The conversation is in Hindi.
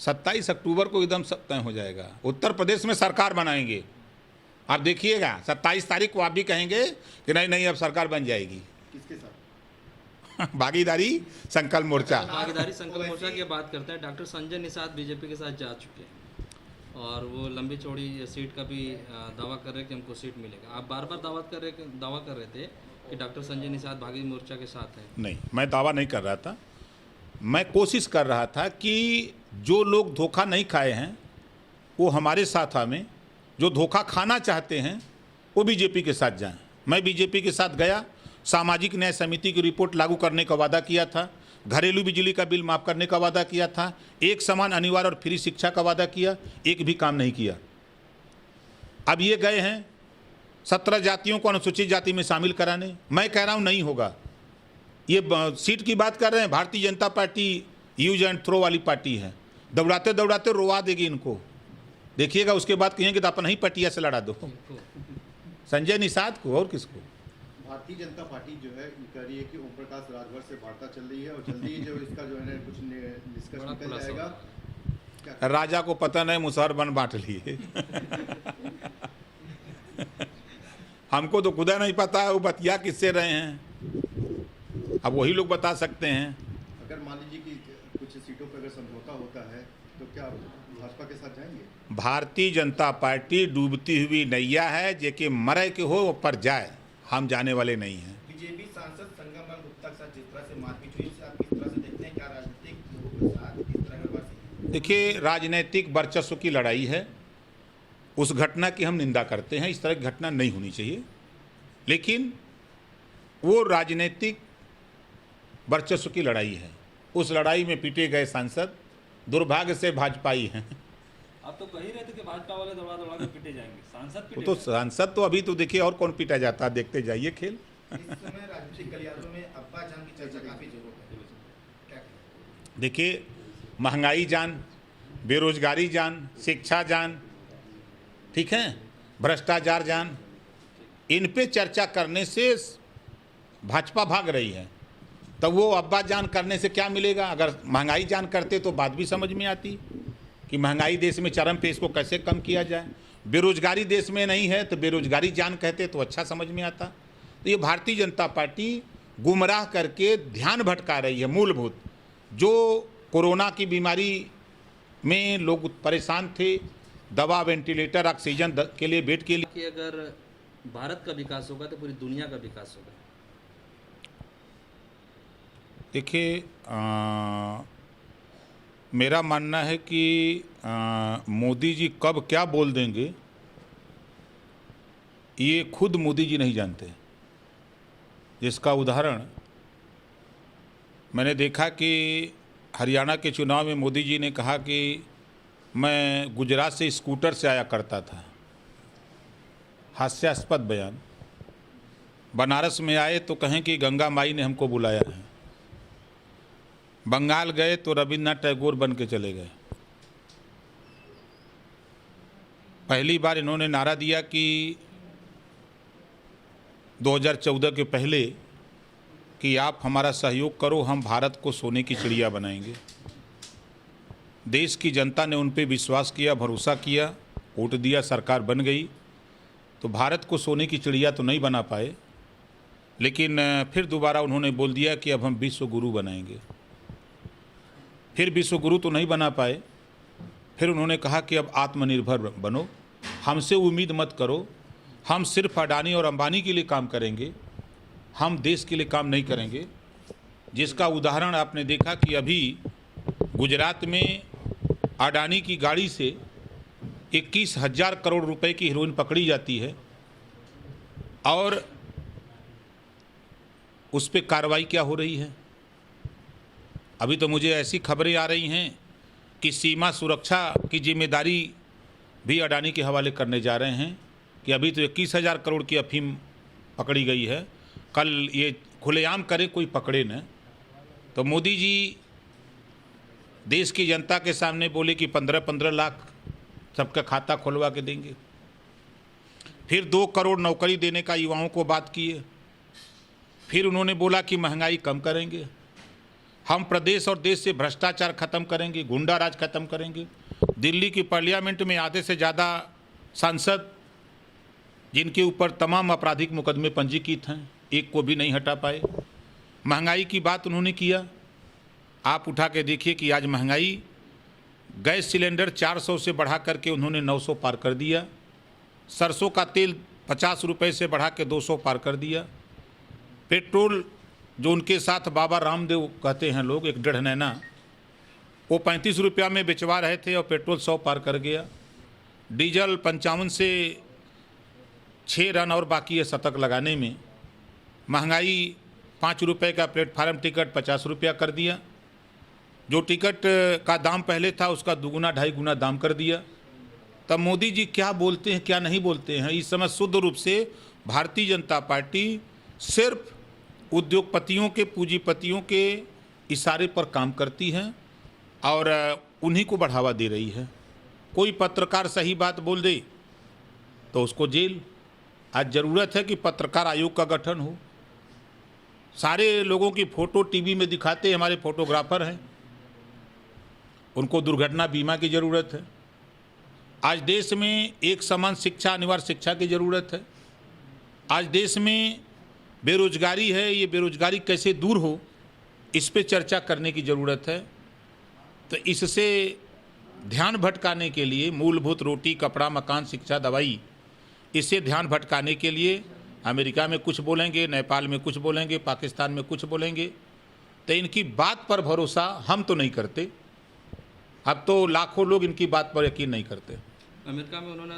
27 अक्टूबर को एकदम सब तय हो जाएगा। उत्तर प्रदेश में सरकार बनाएंगे, आप देखिएगा। 27 तारीख को आप भी कहेंगे कि नहीं नहीं अब सरकार बन जाएगी। किसके साथ? भागीदारी संकल्प मोर्चा। भागीदारी संकल्प मोर्चा की बात करते हैं। डॉक्टर संजय निषाद बीजेपी के साथ जा चुके हैं और वो लंबी चौड़ी सीट का भी दावा कर रहे हैं कि हमको सीट मिलेगा। आप बार बार दावा कर रहे थे कि डॉक्टर संजय निषाद भागीदारी मोर्चा के साथ हैं। नहीं, मैं दावा नहीं कर रहा था, मैं कोशिश कर रहा था कि जो लोग धोखा नहीं खाए हैं वो हमारे साथ हमें, जो धोखा खाना चाहते हैं वो बीजेपी के साथ जाएं। मैं बीजेपी के साथ गया, सामाजिक न्याय समिति की रिपोर्ट लागू करने का वादा किया था, घरेलू बिजली का बिल माफ़ करने का वादा किया था, एक समान अनिवार्य और फ्री शिक्षा का वादा किया, एक भी काम नहीं किया। अब ये गए हैं 17 जातियों को अनुसूचित जाति में शामिल कराने। मैं कह रहा हूँ नहीं होगा। ये सीट की बात कर रहे हैं, Bharatiya Janata party use and throw वाली पार्टी है, दौड़ाते दौड़ाते रोवा देगी इनको। देखिएगा उसके बाद कहेंगे तो अपन ही पटिया से लड़ा दो संजय निषाद को और किसको। भारतीय जनता पार्टी जो है कह रही है कि ओम प्रकाश राजभर से वार्ता चल रही है और जल्दी ही जो इसका जो है कुछ डिस्कस निकल जाएगा। राजा को पता नहीं, मुसहर बन बांट लिए हमको तो खुदा नहीं पता है वो बतिया किससे रहे हैं, अब वही लोग बता सकते हैं। अगर मान लीजिए कि कुछ सीटों पर अगर समझौता होता है तो क्या भाजपा के साथ जाएंगे? भारतीय जनता पार्टी डूबती हुई नैया है, जेके मरे के हो पर जाए, हम जाने वाले नहीं हैं। बीजेपी सांसद संगम गुप्ता के साथ जिस तरह से मारपीट हुई, आप किस तरह से देखते हैं? क्या राजनीतिक लोगों के साथ किस तरह का? देखिए, राजनीतिक वर्चस्व की लड़ाई है, उस घटना की हम निंदा करते हैं। इस तरह की घटना नहीं होनी चाहिए, लेकिन वो राजनीतिक वर्चस्व की लड़ाई है। उस लड़ाई में पीटे गए सांसद दुर्भाग्य से भाजपाई हैं। आप तो कह ही रहे थे कि भाजपा वाले दौड़ा दौड़ा के पीटे जाएंगे, सांसद वो तो सांसद तो अभी तो देखिए और कौन पीटा जाता है, देखते जाइए खेल। इस समय राजनीतिक गलियारों में अब्बा जान की चर्चा काफी जरूरत है। क्या देखिए, महंगाई जान, बेरोजगारी जान, शिक्षा जान, ठीक है, भ्रष्टाचार जान, इन पे चर्चा करने से भाजपा भाग रही है। तो वो अब्बा जान करने से क्या मिलेगा? अगर महंगाई जान करते तो बात भी समझ में आती कि महंगाई देश में चरम पे, इसको कैसे कम किया जाए। बेरोजगारी देश में नहीं है तो बेरोजगारी जान कहते तो अच्छा समझ में आता। तो ये भारतीय जनता पार्टी गुमराह करके ध्यान भटका रही है। मूलभूत जो कोरोना की बीमारी में लोग परेशान थे, दवा, वेंटिलेटर, ऑक्सीजन के लिए, बेड के लिए, कि अगर भारत का विकास होगा तो पूरी दुनिया का विकास होगा। देखिए, मेरा मानना है कि मोदी जी कब क्या बोल देंगे ये खुद मोदी जी नहीं जानते। जिसका उदाहरण मैंने देखा कि हरियाणा के चुनाव में मोदी जी ने कहा कि मैं गुजरात से स्कूटर से आया करता था, हास्यास्पद बयान। बनारस में आए तो कहें कि गंगा माई ने हमको बुलाया है। बंगाल गए तो रविन्द्रनाथ टैगोर बन के चले गए। पहली बार इन्होंने नारा दिया कि 2014 के पहले कि आप हमारा सहयोग करो, हम भारत को सोने की चिड़िया बनाएंगे। देश की जनता ने उन पे विश्वास किया, भरोसा किया, वोट दिया, सरकार बन गई। तो भारत को सोने की चिड़िया तो नहीं बना पाए, लेकिन फिर दोबारा उन्होंने बोल दिया कि अब हम विश्व गुरु बनाएंगे। फिर विश्व गुरु तो नहीं बना पाए, फिर उन्होंने कहा कि अब आत्मनिर्भर बनो, हमसे उम्मीद मत करो, हम सिर्फ अडानी और अंबानी के लिए काम करेंगे, हम देश के लिए काम नहीं करेंगे। जिसका उदाहरण आपने देखा कि अभी गुजरात में अडानी की गाड़ी से 21,000 करोड़ रुपए की हेरोइन पकड़ी जाती है और उस पर कार्रवाई क्या हो रही है। अभी तो मुझे ऐसी खबरें आ रही हैं कि सीमा सुरक्षा की जिम्मेदारी भी अडानी के हवाले करने जा रहे हैं कि अभी तो 21,000 करोड़ की अफीम पकड़ी गई है, कल ये खुलेआम करे कोई पकड़े न। तो मोदी जी देश की जनता के सामने बोले कि 15-15 लाख सबका खाता खुलवा के देंगे। फिर 2 करोड़ नौकरी देने का युवाओं को बात किए। फिर उन्होंने बोला कि महंगाई कम करेंगे। हम प्रदेश और देश से भ्रष्टाचार खत्म करेंगे, गुंडा राज खत्म करेंगे। दिल्ली की पार्लियामेंट में आधे से ज़्यादा सांसद जिनके ऊपर तमाम आपराधिक मुकदमे पंजीकृत हैं, एक को भी नहीं हटा पाए। महंगाई की बात उन्होंने किया। आप उठा के देखिए कि आज महंगाई, गैस सिलेंडर 400 से बढ़ा करके उन्होंने 900 पार कर दिया। सरसों का तेल 50 रुपये से बढ़ा के 200 पार कर दिया। पेट्रोल जो उनके साथ बाबा रामदेव कहते हैं लोग, एक डेढ़ नैना, वो 35 रुपया में बेचवा रहे थे और पेट्रोल 100 पार कर गया। डीजल 55 से 6 रन और बाकी है शतक लगाने में। महंगाई 5 रुपये का प्लेटफार्म टिकट 50 रुपया कर दिया। जो टिकट का दाम पहले था उसका दुगुना ढाई गुना दाम कर दिया। तब मोदी जी क्या बोलते हैं क्या नहीं बोलते हैं। इस समय शुद्ध रूप से भारतीय जनता पार्टी सिर्फ उद्योगपतियों के, पूंजीपतियों के इशारे पर काम करती है और उन्हीं को बढ़ावा दे रही है। कोई पत्रकार सही बात बोल दे तो उसको जेल। आज ज़रूरत है कि पत्रकार आयोग का गठन हो। सारे लोगों की फ़ोटो टीवी में दिखाते हमारे फोटोग्राफर हैं, उनको दुर्घटना बीमा की ज़रूरत है। आज देश में एक समान शिक्षा, अनिवार्य शिक्षा की ज़रूरत है। आज देश में बेरोजगारी है, ये बेरोजगारी कैसे दूर हो इस पे चर्चा करने की ज़रूरत है। तो इससे ध्यान भटकाने के लिए, मूलभूत रोटी, कपड़ा, मकान, शिक्षा, दवाई, इससे ध्यान भटकाने के लिए अमेरिका में कुछ बोलेंगे, नेपाल में कुछ बोलेंगे, पाकिस्तान में कुछ बोलेंगे। तो इनकी बात पर भरोसा हम तो नहीं करते। अब तो लाखों लोग इनकी बात पर यकीन नहीं करते। अमेरिका में उन्होंने